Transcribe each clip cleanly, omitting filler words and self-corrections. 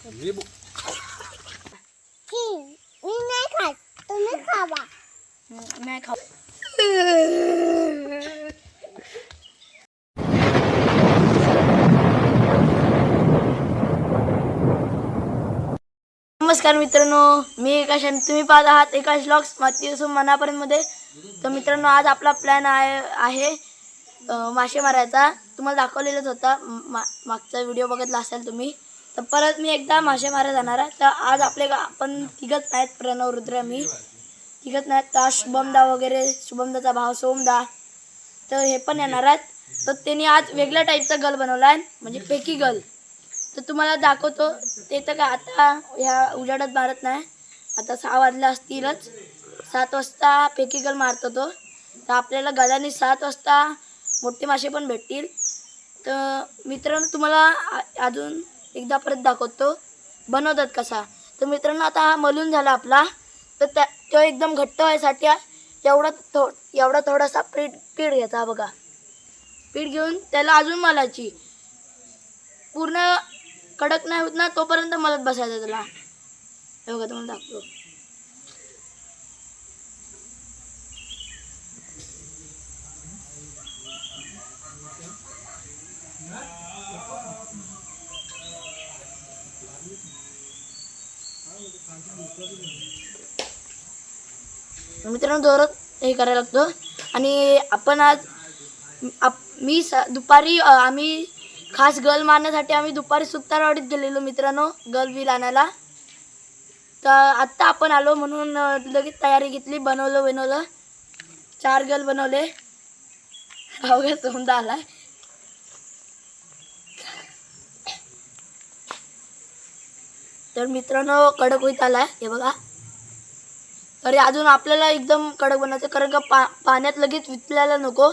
मी नाही खात, तुम्ही खावा. नाही खाऊ. नमस्कार मित्रांनो, मी एकाश आणि तुम्ही पाहत आहात एकाश व्लॉग्स माती असून मनापर्यंत मध्ये. तर मित्रांनो, आज आपला प्लॅन आहे मासे मारायचा. तुम्हाला दाखवलेलाच होता, मागचा व्हिडिओ बघितला असेल तुम्ही. तर परत मी एकदा मासे मारायला जाणार आहे. तर आज आपण तिघच नाहीत, प्रणव रुद्र मी तिघच नाहीत. तर शुभमदा वगैरे, शुभमदाचा भाव सोमदा, तर हे पण येणार आहेत. तर त्यांनी आज वेगळ्या टाईपचा गल बनवला आहे, म्हणजे पेकी गल. तर तुम्हाला दाखवतो. ते तर काय आता ह्या उजाडात मारत नाही. आता 6 वाजले असतीलच. 7 वाजता पेकी गल मारतो तो. तर आपल्याला गलानी 7 वाजता मोठे मासे पण भेटतील. तर मित्रांनो, तुम्हाला अजून एकदा परत दाखवतो बनवतात कसा. तर मित्रांनो, आता हा मलून झाला आपला. तर तो एकदम घट्ट व्हायसाठी एवढा थोडासा पीठ घ्यायचा. बघा, पीठ घेऊन त्याला अजून मलायची. पूर्ण कडक नाही होत ना तोपर्यंत मलत बसायचं त्याला. हे बघा, तुम्हाला दाखवतो. मित्रांनो, जोरात हे करायला लागतं. आणि आपण आज दुपारी आम्ही खास गल मारण्यासाठी आम्ही दुपारी सुतारवाडीत गेलेलो मित्रांनो, गल बिल आणायला. तर आत्ता आपण आलो म्हणून लगेच तयारी घेतली. बनवलं 4 गल बनवले. अवघा सोमदा आलाय. तर मित्रांनो, कडक होईत आलाय, हे बघा. तरी अजून आपल्याला एकदम कडक बनायचं, कारण का पाण्यात लगेच वितळायला नको.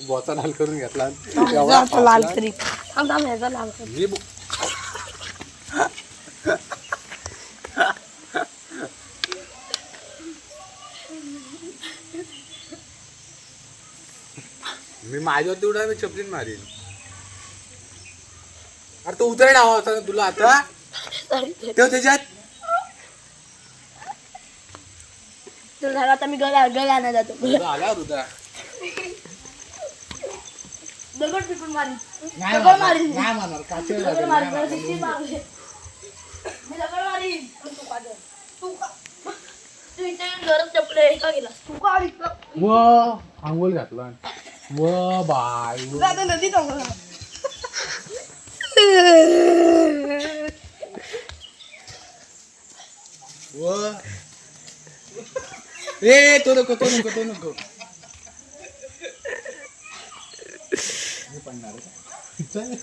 बोचा लाल करून घेतला. लाल करी लाल करी. मी माझ्यावर तेवढा मी चपलीन मारीन. अरे तो उतरायला हवा होता तुला आता. तेव्हा त्याच्यात तर झाला. आता मी गल आणायला जातो. आला होता. दगड पिकून मारीन. नाही दगड मारीन. नाही मारणार. काचेवर दगड लागेल. मारीन. नाही किती मारणार. मारले. मी दगड मारीन. तू इथे गरज चपले का गेला तू का इथं? व आंघोळ घातला. व बाय व. आता नदी टाकला. व ए तो नको. मी पडणार आहे. चल.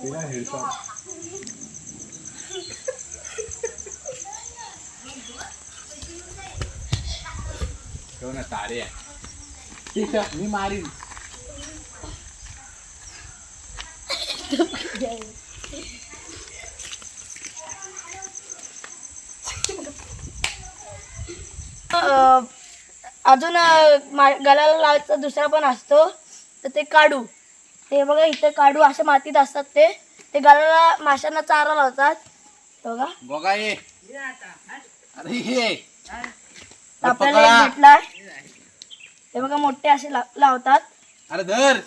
तिला हेडसा. ना तारे आहे. ठीक आहे, मी मारीन. अजून गलाला लावायचा दुसरा पण असतो. तर ते काढू. ते बघा, इथे काढू अशा मातीत असतात. ते गलाला माशांना चारा लावतात. बघा, बघा ये. अरे ये. आपल्याला एक भेटलाय. हे बघा, मोठे असे लावतात. अरे धर.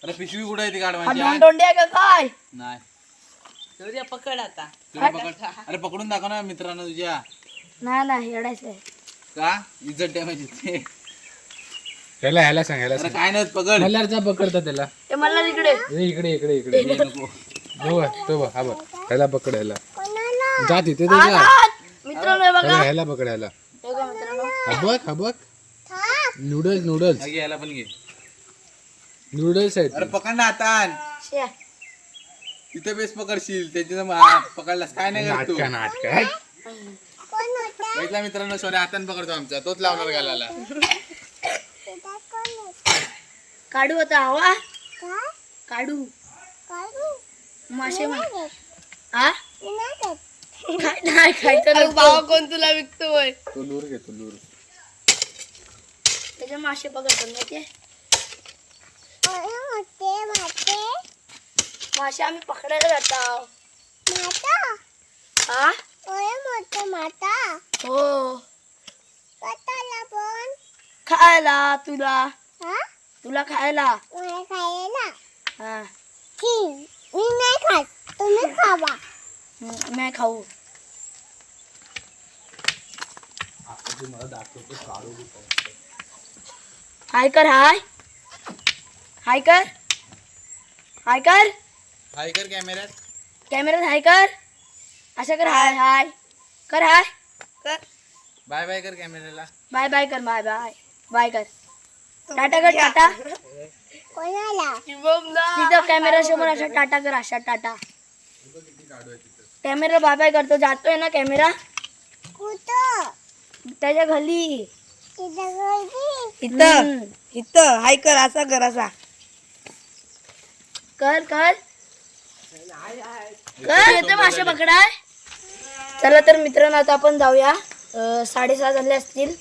अरे पिशवी कुठे आहे ती काढवायची? हा दोंडे आहे का काय? नाही. पकड आता. पकड. अरे पकडून दाखव ना मित्रांनो तुझ्या. नाही येडायचं. का इज्जत ठेवायची? ह्याला सांग, ह्याला अरे काय नाही पकड. मल्हारचा पकडता त्याला. ते मला इकडे इकडे नको. तो बघ, हा बघ, ह्याला पकड. ह्याला कोणाला? जा तिथे जा. मित्रांनो, हे बघा. ह्याला पकड. ह्याला हे बघा मित्रांनो. हा बघ. नूडल्स याला पण घे. नूडल्स आहेत. अरे पकड ना आता. शे. तिथे बेस पकडशील त्याच्या पकडलास काय नाही करतो. नाटक कोण होता? बघितला मित्रांनो, सोने हाताने पकडतो आमचा. तोच लावणार गालाला. तिथं कोण होता? काढू होता हवा. का? काढू. काढू? मासे मी मार नाही घेत. हा मी नाही घेत. नाही खायचं अरे नसतं. बाबा कोण तुला विकतोय? तो लूर घे तो लूर. त्याचे मासे पकडतात माहितीये ओय मोठे माते मासे आम्ही पकडायला जातो माता हा ओय मोठे माता हो कताला पण खायला तुला हा तुला खायला मला खायला हा की मी नाही खात तुम्ही खावा नाही खाऊ हाय कर हाय हाय कर हाय कर हाय कर कॅमेऱ्यात. कॅमेऱ्यात हाय कर असं कर हाय हाय कर हाय कर. बाय बाय कर कॅमेऱ्याला. बाय बाय कर बाय बाय बाय कर टाटा कर टाटा कोणाला तिथं कॅमेरा समोर असा टाटा कर असा टाटा कॅमेरा बाय बाय करतो जातोय ना कॅमेरा कुठं त्याच्या खाली तिथं गर्दी इथं इथं हाय कर असा कर असा. कर कर कर येते मासे पकडाय चला तर मित्रांनो आता आपण जाऊया 6:30 झाले असतील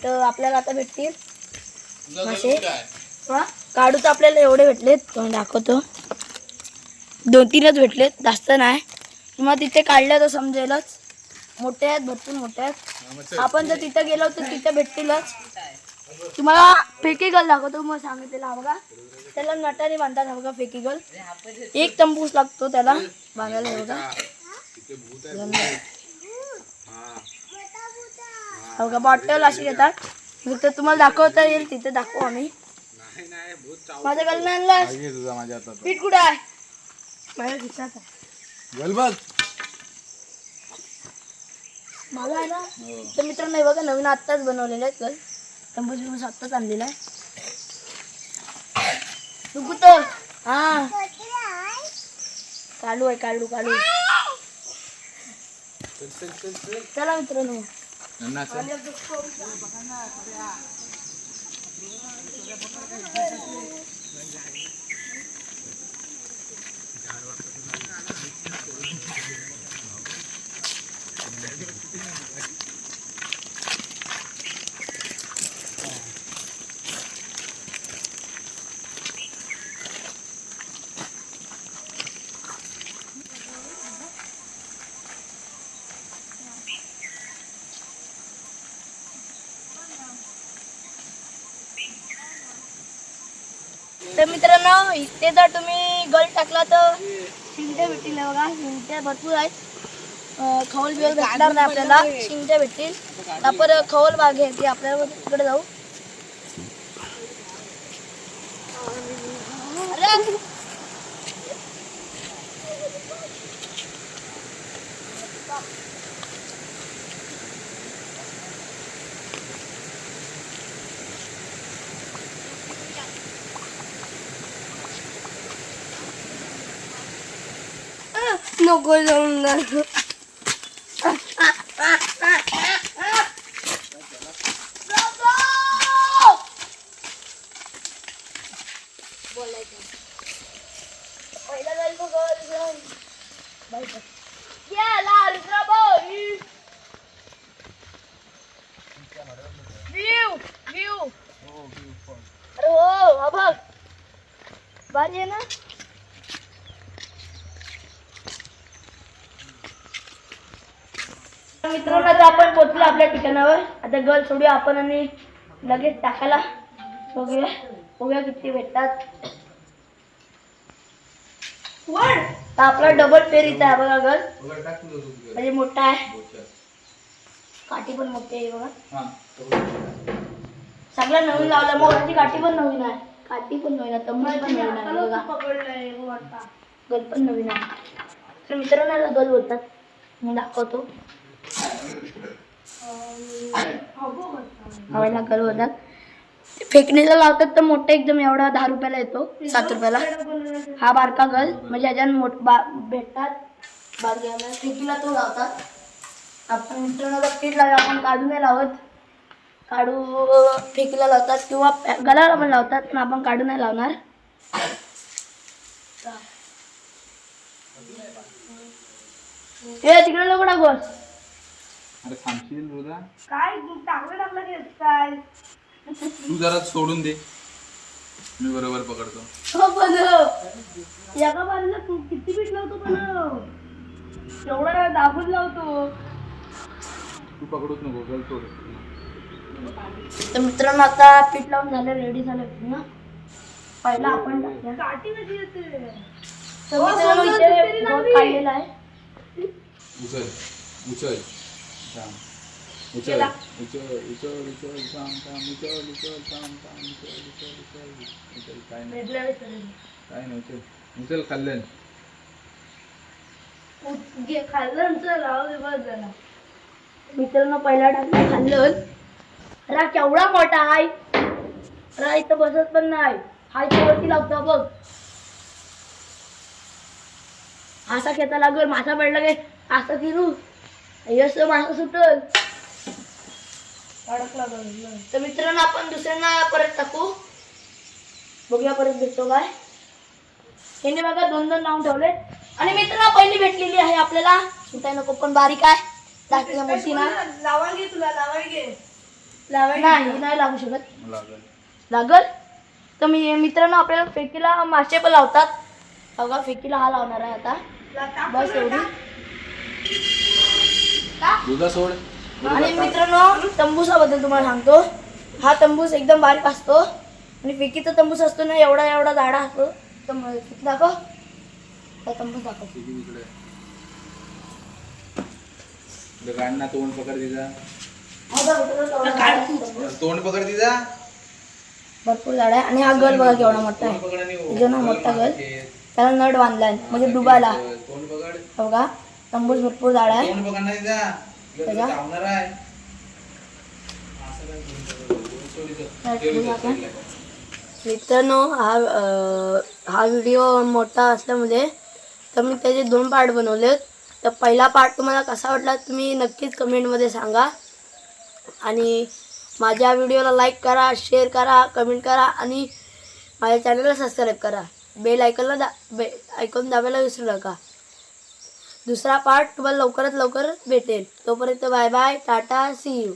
तर आपल्याला आता भेटतील मासे हा काढू तर आपल्याला एवढे भेटलेत तुम्ही दाखवतो 2-3च भेटलेत जास्त नाही तुम्हाला तिथे काढल्या तर समजेलच मोठे आहेत भरपूर मोठे आहेत आपण जर तिथं गेलो तर तिथे भेटतीलच तुम्हाला फेकीगल दाखवतो मग सांगितलेलं हा बघा त्याला नटाने बांधतात हा बघा फेकीगल एक तंबूस लागतो त्याला बांधायला हे बघा हा बघा बॉटल अशी घेतात तिथे तुम्हाला दाखवता येईल तिथे दाखवू आम्ही माझ्या गलनं आणलास घे तुझा माझ्या हातात. पीठ कुठं आहे माझ्या खिशात आहे गल बघ. माझा आहे ना तर मित्रांनो हे बघा नवीन आत्ताच बनवलेले आहेत गल तंबूस बिंबूस आत्ताच आणलेला आहे तू कुठं हा काढू आहे काढू काढू चला मित्रांनो नन्ना चल. तर मित्रांनो इथे जर तुम्ही गल टाकला तर शिंगटे भेटतील बघा शिंगटे भरपूर आहेत खवल बिवल भेटणार नाही आपल्याला शिंगटे भेटतील आपण खवल बाग घ्यायची आपल्याला तिकडे जाऊ अरे नको जाऊन पहिला जाईल तो गल गेला दुसरा बोल व्ह्यू व्ह्यू अरे हो हा बघ भारी आहे ना मित्रांनो आता आपण पोहोचलो आपल्या ठिकाणावर आता गल सोडूया आपण आणि लगेच टाकायला बघूया बघूया किती भेटतात तर आपला डबल पेरीचा आहे बघा गल म्हणजे मोठा आहे काठी पण मोठी आहे बघा सगळं नवीन लावलं मग त्याची काठी पण नवीन आहे काठी पण नवीन आहे तंबू पण नवीन आहे बघा गल पण नवीन आहे तर मित्रांनो गल बोलतात मी दाखवतो हवायला गल बोलतात फेकणीला लावतात तर मोठा एकदम एवढा 10 रुपयाला येतो 7 रुपयाला हा बारका गल म्हणजे ह्याच्यात भेटतात बारक्याला फेकीला तो लावतात आपण मित्रांनो पीठ लावूया आपण काढू नाही लावत काढू फेकीला लावतात किंवा गलाला पण लावतात पण आपण काढू नाही लावणार हे तिकडे नको टाकूस. अरे थांबशील तुला काय टाकलं की काय तू जरा सोडून दे मी बरोबर पकडतो. हो पण एका बाजूला तू किती पीठ लावतो पण एवढा दाबून लावतो. तू पकडूच नको गल सोड. तर मित्रांनो आता पीठ लावून झालं, रेडी झालं ना. पहिला आपण टाकूया. काठी कशी येते? तर मित्रांनो इथे गवत काढलेला आहे. उचल उचल थांब. उचल उचल उचल उचल थांब थांब उचल उचल थांब थांब उचल उचल उचल उचल. काय नाही काय नाही उचल उचल खाल्लं. खाल्लं राहू दे बस जरा. मित्रांनो पहिला टाकलं, खाल्लं. रा केवढा मोठा आहे. रा इथं बसत पण नाही. हा इथे वरती लावतो बघ. असा खेचा लागल, मासा पडला काय असं फिरू यश मासा सुटल. अडकला बघ. तर मित्रांनो आपण दुसऱ्यांना परत टाकू. बघूया परत भेटतो काय. यांनी बघा 2-2 लावून ठेवले. आणि मित्रांनो पहिली भेटलेली आहे आपल्याला. सुटाय नको पण बारीक आहे. दाखवूया मोठी ना. लावा घे तुला लावा घे. नाही लागू शकत. लागल लागल. तर मित्रांनो आपल्याला फेकीला मासे पण लावतात. बघा फेकीला हा लावणार आहे आता. बस एवढी. दुधा सोड. आणि मित्रांनो तंबूसाबद्दल तुम्हाला सांगतो. हा तंबूस एकदम बारीक असतो. आणि फेकीचा तंबूस असतो ना एवढा एवढा जाडा असतो. फेकी दाखव. हा तंबूस दाखव. इकडे गाड ना तोंड पकड तिचा. तोंड पकड तिचा. भरपूर झाड आहे. आणि हा गल बघा केवढा मोठा तोंड आहे. पकड आणि तुझा ना मोठा गल. त्याला नट बांधलाय म्हणजे डुबायला. तोंड पकड. बघा तंबूस भरपूर झाड आहे. तोंड पकड नाही तिचा. त्याचा? चावणार आहे. मित्रांनो हा व्हिडिओ मोठा असल्यामुळे तर मी त्याचे 2 पार्ट बनवलेत. तर पहिला पार्ट तुम्हाला कसा वाटला तुम्ही नक्कीच कमेंटमध्ये सांगा. आणि माझ्या व्हिडिओला लाईक करा, शेअर करा, कमेंट करा आणि माझ्या चॅनलला सबस्क्राईब करा. बेल आयकॉन दाबायला विसरू नका. दुसरा पार्ट तुम्हाला लवकरात लवकर भेटेल. तोपर्यंत bye bye, tata, see you.